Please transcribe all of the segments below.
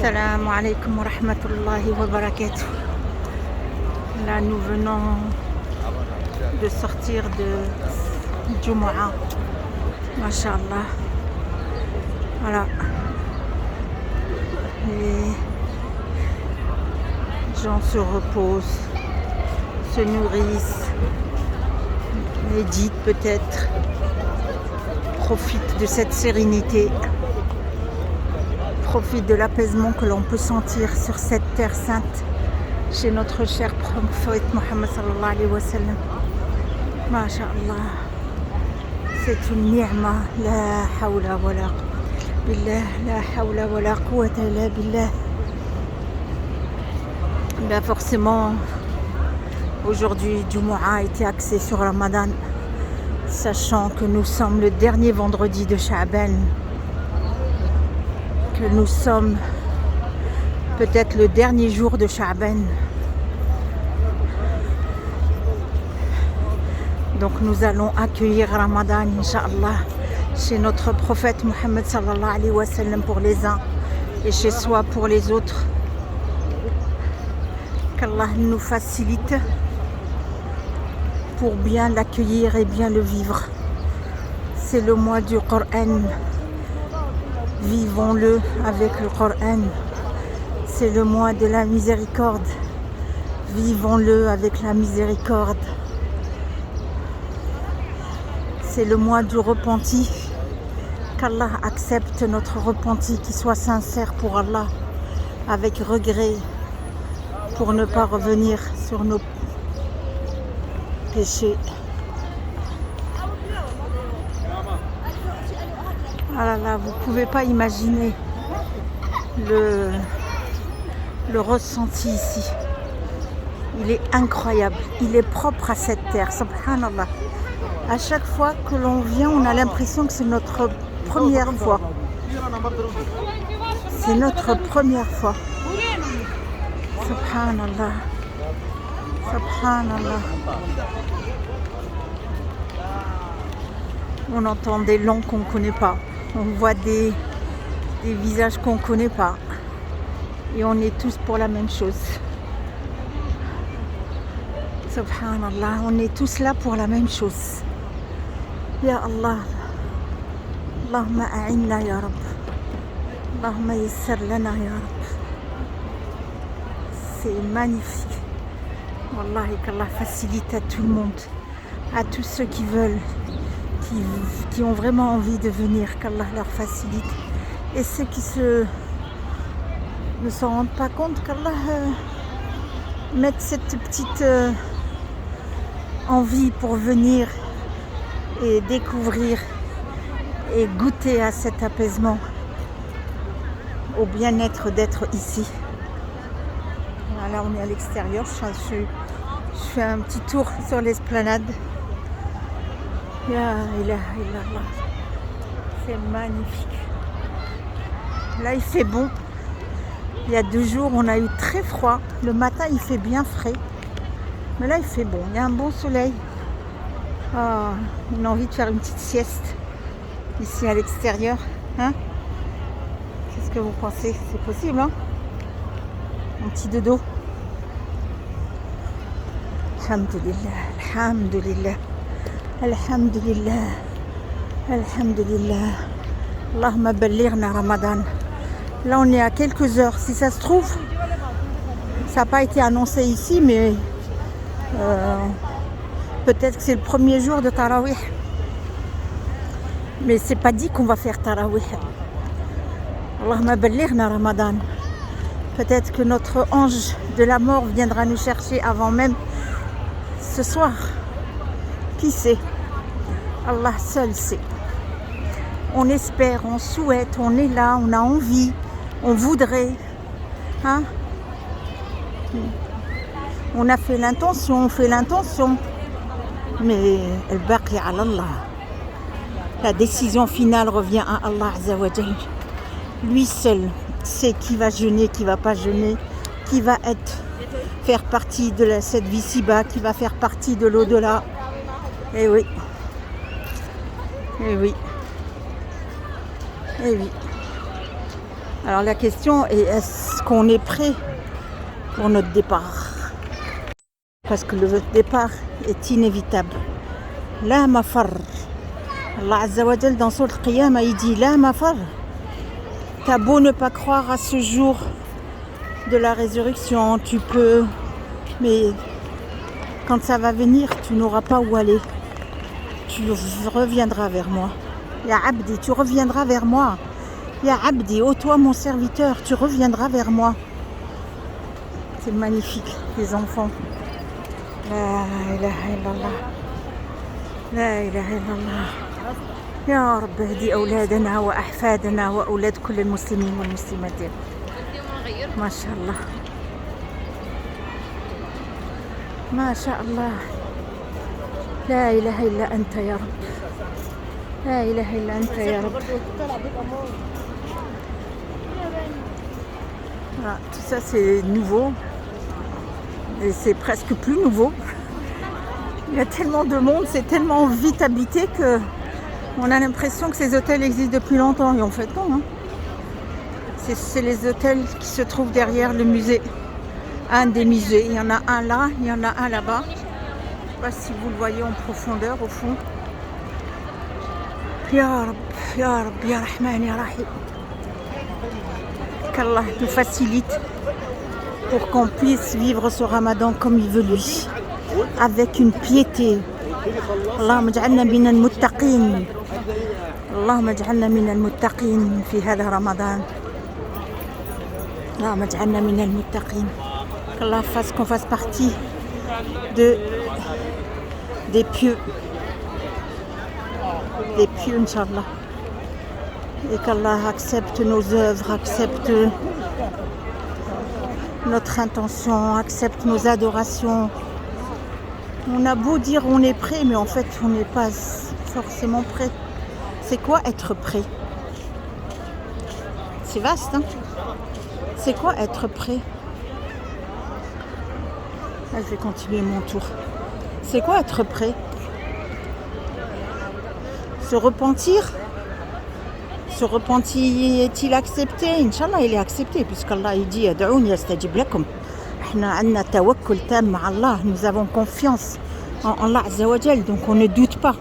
Assalamu alaikum wa rahmatullahi wa barakatuh. Là, nous venons de sortir de Jumu'ah. Masha'Allah. Voilà. Les gens se reposent, se nourrissent, méditent peut-être, profitent de cette sérénité, profitent de l'apaisement que l'on peut sentir sur cette terre sainte chez notre cher prophète Mohammed sallallahu alayhi wa sallam. Masha'Allah. C'est une ni'ma, la hawla wa la billah, la hawla wa la quwwata illa billah. Là, forcément, aujourd'hui, Jumu'ah a été axé sur Ramadan, sachant que nous sommes le dernier vendredi de Sha'ban, que nous sommes peut-être le dernier jour de Sha'ban. Donc nous allons accueillir Ramadan, Inch'Allah, chez notre prophète Mohammed sallallahu alayhi wa sallam pour les uns et chez soi pour les autres. Qu'Allah nous facilite pour bien l'accueillir et bien le vivre. C'est le mois du Coran. Vivons-le avec le Coran. C'est le mois de la miséricorde. Vivons-le avec la miséricorde. C'est le mois du repenti. Qu'Allah accepte notre repenti, qu'il soit sincère pour Allah, avec regret, pour ne pas revenir sur nos péchés. Ah là là, vous ne pouvez pas imaginer le ressenti ici. Il est incroyable, il est propre à cette terre, subhanallah. À chaque fois que l'on vient, on a l'impression que c'est notre première fois. C'est notre première fois. Subhanallah. Subhanallah. On entend des langues qu'on ne connaît pas. On voit des visages qu'on ne connaît pas. Et on est tous pour la même chose. Subhanallah. On est tous là pour la même chose. Ya Allah. Allahumma a'inna ya Rabb. Allahumma yassir lana ya Rabb. C'est magnifique. Wallahi, qu'Allah facilite à tout le monde, à tous ceux qui veulent, qui ont vraiment envie de venir, qu'Allah leur facilite. Et ceux qui ne s'en rendent pas compte, qu'Allah mette cette petite envie pour venir et découvrir et goûter à cet apaisement, au bien-être d'être ici. Là, on est à l'extérieur. Je fais un petit tour sur l'esplanade. Ya ilaha illallah. C'est magnifique. Là, il fait bon. Il y a 2 jours, on a eu très froid. Le matin, il fait bien frais. Mais là, il fait bon. Il y a un bon soleil. Ah, on a envie de faire une petite sieste ici à l'extérieur. Hein? Qu'est-ce que vous pensez? C'est possible, hein? Un petit dodo. Alhamdulillah, alhamdulillah, alhamdulillah, alhamdulillah. Allahumma ballighna Ramadan. Là, on est à quelques heures. Si ça se trouve, ça n'a pas été annoncé ici, mais peut-être que c'est le premier jour de Tarawih. Mais c'est pas dit qu'on va faire Tarawih. Allahumma ballighna Ramadan. Peut-être que notre ange de la mort viendra nous chercher avant même ce soir. Qui sait? Allah seul sait. On espère, on souhaite, on est là, on a envie, on voudrait. Hein? On a fait l'intention, on fait l'intention. Mais al-baqi ala Allah. La décision finale revient à Allah Azza wa Jal. Lui seul sait qui va jeûner, qui va pas jeûner, qui va faire partie de cette vie ci-bas, qui va faire partie de l'au-delà. Eh oui. Eh oui. Eh oui. Alors la question est, est-ce qu'on est prêt pour notre départ? Parce que le départ est inévitable. La mafar. Allah Azza wa Jal dans Sourate Al-Qiyamah, il dit la mafar. T'as beau ne pas croire à ce jour de la résurrection, tu peux, mais quand ça va venir, tu n'auras pas où aller. Tu reviendras vers moi. Ya Abdi, tu reviendras vers moi. Ya Abdi, ô toi mon serviteur, tu reviendras vers moi. C'est magnifique, les enfants. La ilaha illallah. La ilaha illallah. يا رب اهدي أولادنا وأحفادنا وأولاد كل المسلمين والمسلمات. ما شاء الله ما شاء الله. لا إله إلا أنت يا رب. لا إله إلا أنت يا رب. Voilà, tout ça c'est nouveau et c'est presque plus nouveau. Il y a tellement de monde, c'est tellement vite habité que on a l'impression que ces hôtels existent depuis longtemps, et en fait non. Hein. C'est les hôtels qui se trouvent derrière le musée. Un des musées. Il y en a un là, il y en a un là-bas. Je ne sais pas si vous le voyez en profondeur au fond. Ya Rab, Ya Rab, Ya Rahman, Ya Rahim. Qu'Allah nous facilite pour qu'on puisse vivre ce ramadan comme il veut lui. Avec une piété. اللهم اجعلنا من المتقين اللهم اجعلنا من المتقين في هذا رمضان اللهم اجعلنا من المتقين qu'Allah fasse qu'on fasse partie des pieux Inch'Allah, et qu'Allah accepte nos œuvres, accepte notre intention, accepte nos adorations. On a beau dire on est prêt, mais en fait on n'est pas forcément prêt. C'est quoi être prêt? C'est vaste, hein? C'est quoi être prêt? Là, je vais continuer mon tour. C'est quoi être prêt? Se repentir? Se repentir est-il accepté? Inch'Allah, il est accepté, puisqu'Allah il dit Ad'ouni astajib lakum. Nous avons confiance en Allah Azza wa Jal, donc on ne doute pas.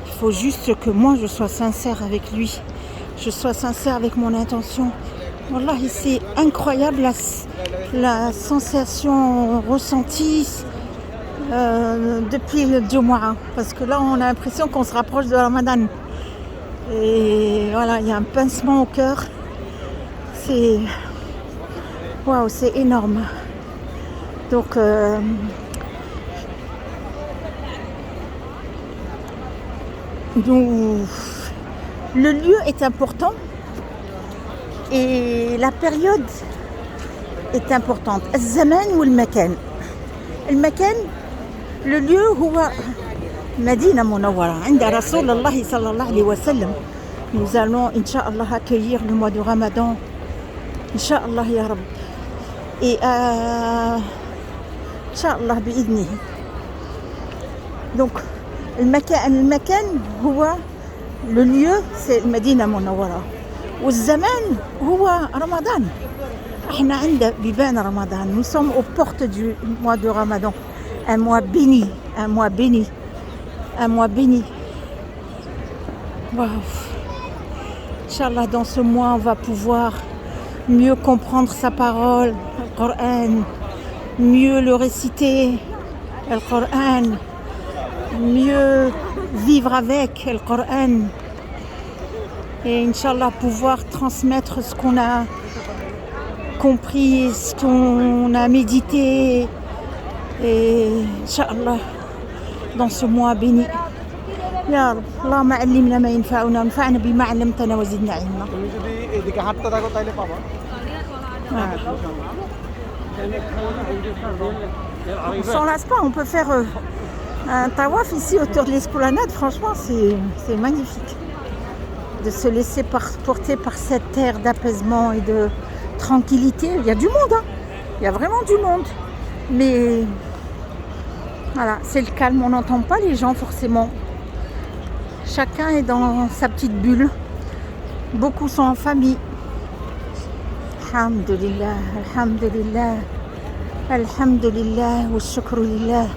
Il faut juste que moi je sois sincère avec lui, je sois sincère avec mon intention. Wallah, c'est incroyable la sensation ressentie depuis le Jumu'ah, parce que là on a l'impression qu'on se rapproche de Ramadan. Et voilà, il y a un pincement au cœur. C'est waouh, c'est énorme. Donc le lieu est important et la période est importante. الزمان والمكان. المكان, le lieu هو مدينة منورة عند رسول الله صلى الله عليه وسلم. Nous allons Inch'Allah accueillir le mois de Ramadan. Inch'Allah ya Rabb. Et Inch'Allah بإذنه. Donc المكان هو le lieu, c'est المدينة منورة. والزمان هو رمضان. احنا عند بيبان رمضان. Nous sommes aux portes du mois de Ramadan. Un mois béni, un mois béni, un mois béni. Waouh. Inch'Allah, dans ce mois, on va pouvoir mieux comprendre sa parole, le Coran, mieux le réciter, le Coran, mieux vivre avec le Coran, et Inch'Allah pouvoir transmettre ce qu'on a compris, ce qu'on a médité, et Inch'Allah dans ce mois béni. يا رب اللهم علمنا ما ينفعنا وانفعنا بما علمتنا وزدنا علما. On s'en lasse pas, on peut faire un tawaf ici autour de l'esplanade. Franchement c'est magnifique de se laisser porter par cette terre d'apaisement et de tranquillité. Il y a du monde, hein. Il y a vraiment du monde, mais voilà, c'est le calme, on n'entend pas les gens forcément. Chacun est dans sa petite bulle. Beaucoup sont en famille. Alhamdulillah, alhamdulillah, alhamdulillah, wa shukru lillah.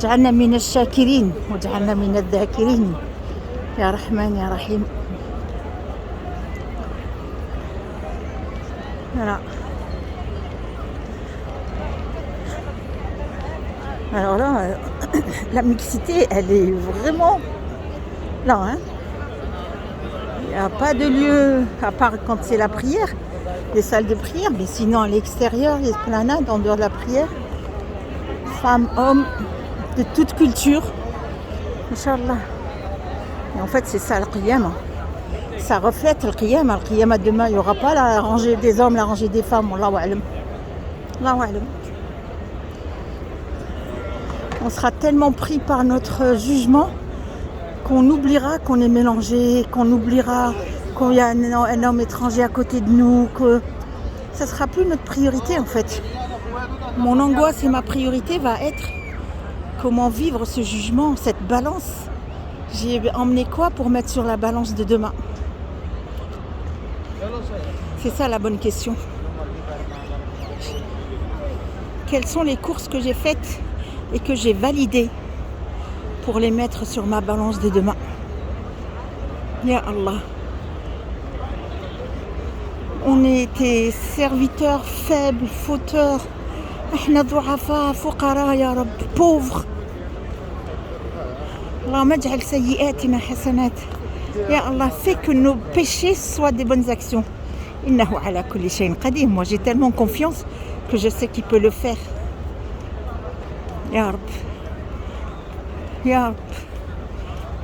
جعلنا من الشاكرين وجعلنا من الذاكرين يا رحمن يا رحيم. Voilà. Alors là, la mixité, elle est vraiment là, hein. Il n'y a pas de lieu, à part quand c'est la prière, les salles de prière, mais sinon à l'extérieur, les esplanades, en dehors de la prière, femmes, hommes, de toute culture, Inch'Allah. Et en fait, c'est ça le qiyam. Ça reflète le qiyam. Le qiyam à demain, il n'y aura pas la rangée des hommes, la rangée des femmes. Allahu a'lam. Allahu a'lam. On sera tellement pris par notre jugement qu'on oubliera qu'on est mélangé, qu'on oubliera qu'il y a un homme étranger à côté de nous, que ça ne sera plus notre priorité en fait. Mon angoisse et ma priorité va être comment vivre ce jugement, cette balance. J'ai emmené quoi pour mettre sur la balance de demain? C'est ça la bonne question. Quelles sont les courses que j'ai faites et que j'ai validées pour les mettre sur ma balance de demain? Ya Allah. On était serviteurs faibles, fauteurs. احنا ضعفاء فقراء يا رب, pauvres. اللهم اجعل سيئاتنا حسنات. Ya Allah, fais que nos péchés soient des bonnes actions. Innahu ala kulli shay'in qadir. Moi j'ai tellement confiance que je sais qu'il peut le faire. Ya Rab. Ya Rab.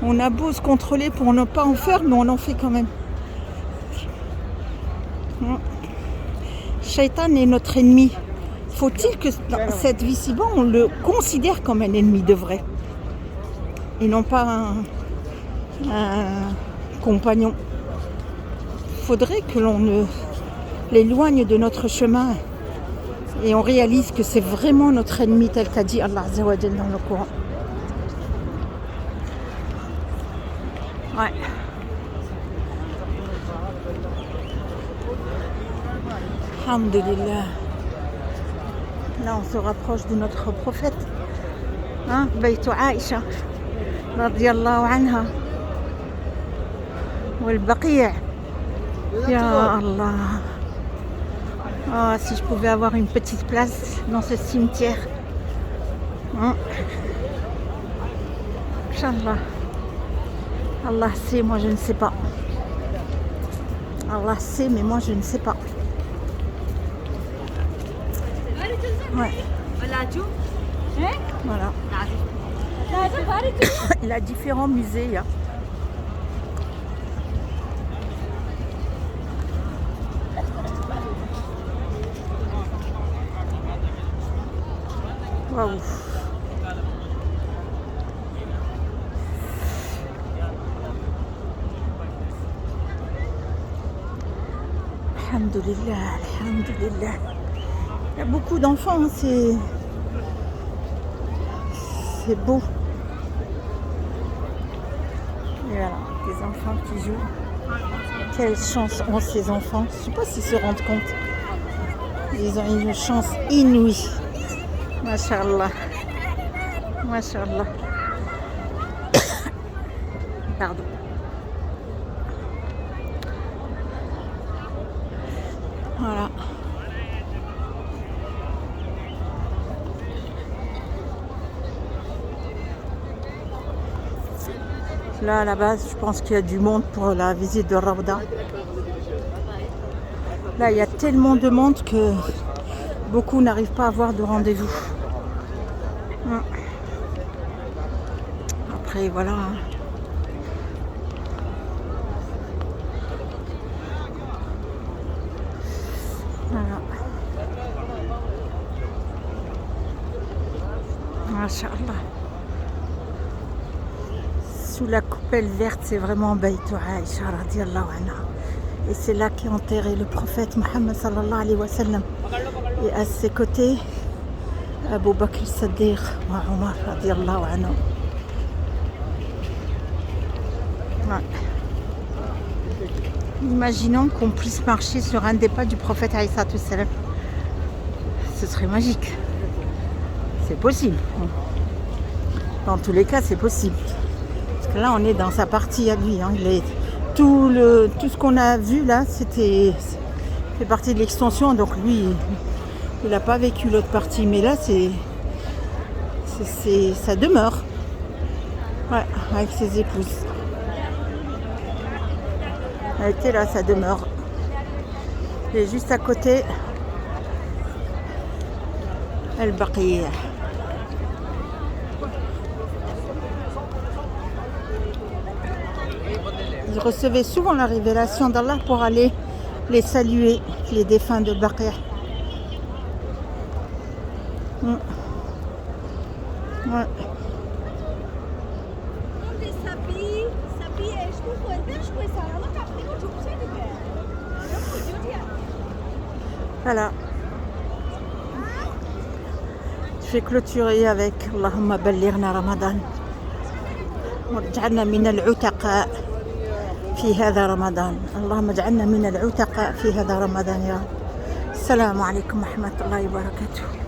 On a beau se contrôler pour ne pas en faire, mais on en fait quand même. Shaitan est notre ennemi. Faut-il que dans cette vie ci-bas, on le considère comme un ennemi de vrai et non pas un compagnon? Il faudrait que l'on l'éloigne de notre chemin et on réalise que c'est vraiment notre ennemi tel qu'a dit Allah Azza wa Jalla dans le Coran. Ouais. Alhamdulillah. Là, on se rapproche de notre prophète. Hein? Baytu Aïcha. Radiyallahu anha. Wal Baqi'. Ya Allah. Oh, si je pouvais avoir une petite place dans ce cimetière. Hein? Inch'Allah. Allah sait, moi je ne sais pas. Allah sait, mais moi je ne sais pas. Ouais. Voilà. Il y a différents musées. Hein. Waouh. Alhamdulillah, alhamdulillah. Il y a beaucoup d'enfants, hein, c'est beau. Et voilà, des enfants qui jouent. Quelle chance ont ces enfants. Je ne sais pas s'ils se rendent compte. Ils ont une chance inouïe. Masha'Allah. Masha'Allah. Pardon. Voilà. Là, à la base, je pense qu'il y a du monde pour la visite de Rawda. Là, il y a tellement de monde que beaucoup n'arrivent pas à avoir de rendez-vous. Après, voilà. Voilà. Masha'Allah. Sous la coupelle verte, c'est vraiment Baytu Aïcha radiyallahu anha. Et c'est là qu'est enterré le prophète Mohammed sallallahu alayhi wa sallam. Et à ses côtés, Abu Bakr Siddiq wa Omar radiyallahu anhu. Ouais. Imaginons qu'on puisse marcher sur un des pas du prophète alayhi salatu wassalam. Ce serait magique. C'est possible. Dans tous les cas, c'est possible. Parce que là, on est dans sa partie à lui. Hein. Tout ce qu'on a vu là, fait partie de l'extension. Donc lui, il n'a pas vécu l'autre partie. Mais là, ça demeure. Ouais, avec ses épouses. Elle était là, ça demeure. Et juste à côté, Al-Baqiyah. Ils recevaient souvent la révélation d'Allah pour aller les saluer, les défunts de Baqiyah. Ouais. Voilà. Je vais clôturer avec Allahumma ballighna Ramadan. واجعلنا من العتقاء في هذا رمضان. اللهم اجعلنا من العتقاء في هذا رمضان يا رب. السلام عليكم ورحمة الله وبركاته.